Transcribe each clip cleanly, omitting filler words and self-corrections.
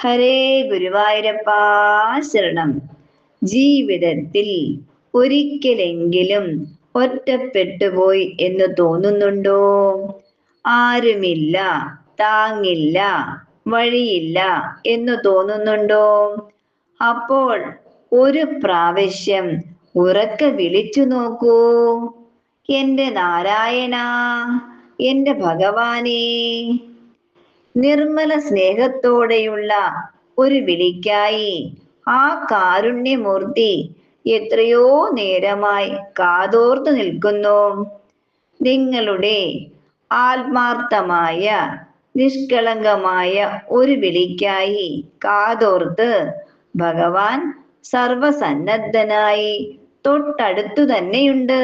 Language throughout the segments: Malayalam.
ഹരേ ഗുരുവായൂരപ്പാ ശരണം. ജീവിതത്തിൽ ഒരിക്കലെങ്കിലും ഒറ്റപ്പെട്ടുപോയി എന്ന് തോന്നുന്നുണ്ടോ? ആരുമില്ല, താങ്ങില്ല, വഴിയില്ല എന്ന് തോന്നുന്നുണ്ടോ? അപ്പോൾ ഒരു പ്രാവശ്യം ഉറക്കെ വിളിച്ചു നോക്കൂ, എന്റെ നാരായണ, എന്റെ ഭഗവാനേ. നിർമ്മല സ്നേഹത്തോടെയുള്ള ഒരു വിളിക്കായി ആ കാരുണ്യമൂർത്തി എത്രയോ നേരമായി കാതോർത്തു നിൽക്കുന്നു. നിങ്ങളുടെ ആത്മാർത്ഥമായ നിഷ്കളങ്കമായ ഒരു വിളിക്കായി കാതോർത്ത് ഭഗവാൻ സർവസന്നദ്ധനായി തൊട്ടടുത്തു തന്നെയുണ്ട്.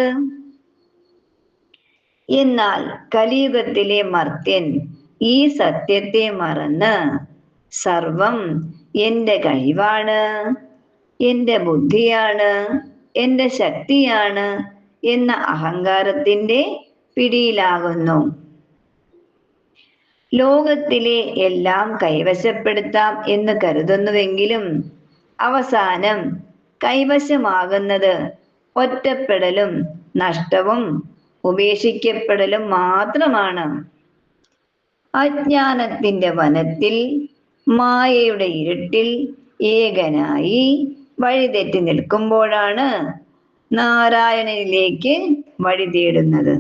എന്നാൽ കലിയുഗത്തിലെ മർത്യൻ ഈ സത്യത്തെ മറന്ന് സർവം എന്റെ കഴിവാണ്, എന്റെ ബുദ്ധിയാണ്, എന്റെ ശക്തിയാണ് എന്ന അഹങ്കാരത്തിന്റെ പിടിയിലാകുന്നു. ലോകത്തിലെ എല്ലാം കൈവശപ്പെടുത്താം എന്ന് കരുതുന്നുവെങ്കിലും അവസാനം കൈവശമാകുന്നത് ഒറ്റപ്പെടലും നഷ്ടവും ഉപേക്ഷിക്കപ്പെടലും മാത്രമാണ്. അജ്ഞാനത്തിന്റെ വനത്തിൽ മായയുടെ ഇരുട്ടിൽ ഏകനായി വഴിതെറ്റി നിൽക്കുമ്പോഴാണ് നാരായണനിലേക്ക് വഴി തേടുന്നത്.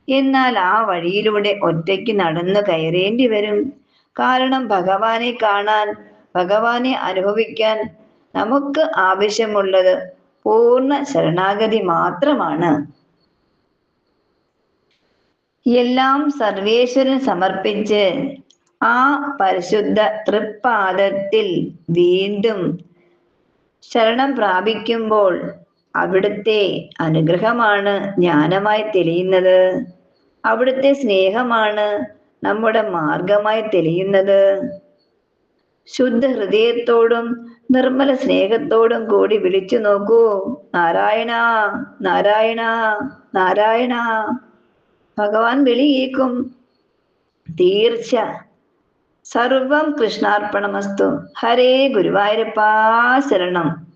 എന്നാൽ ആ വഴിയിലൂടെ ഒറ്റയ്ക്ക് നടന്നു കയറേണ്ടി വരും. കാരണം ഭഗവാനെ കാണാൻ, ഭഗവാനെ അനുഭവിക്കാൻ നമുക്ക് ആവശ്യമുള്ളത് പൂർണ്ണ ശരണാഗതി മാത്രമാണ്. എല്ലാം സർവേശ്വരൻ സമർപ്പിച്ച് ആ പരിശുദ്ധ തൃപ്പാദത്തിൽ വീണ്ടും ശരണം പ്രാപിക്കുമ്പോൾ അവിടുത്തെ അനുഗ്രഹമാണ് ജ്ഞാനമായി തെളിയുന്നത്. അവിടുത്തെ സ്നേഹമാണ് നമ്മുടെ മാർഗമായി തെളിയുന്നത്. ശുദ്ധ ഹൃദയത്തോടും നിർമ്മല സ്നേഹത്തോടും കൂടി വിളിച്ചു നോക്കൂ, നാരായണ, നാരായണ, നാരായണ. ഭഗവാൻ വിളി കേൾക്കും, തീർച്ച. സർവം കൃഷ്ണാർപ്പണമസ്തു. ഹരേ ഗുരുവായൂരപ്പാ ശരണം.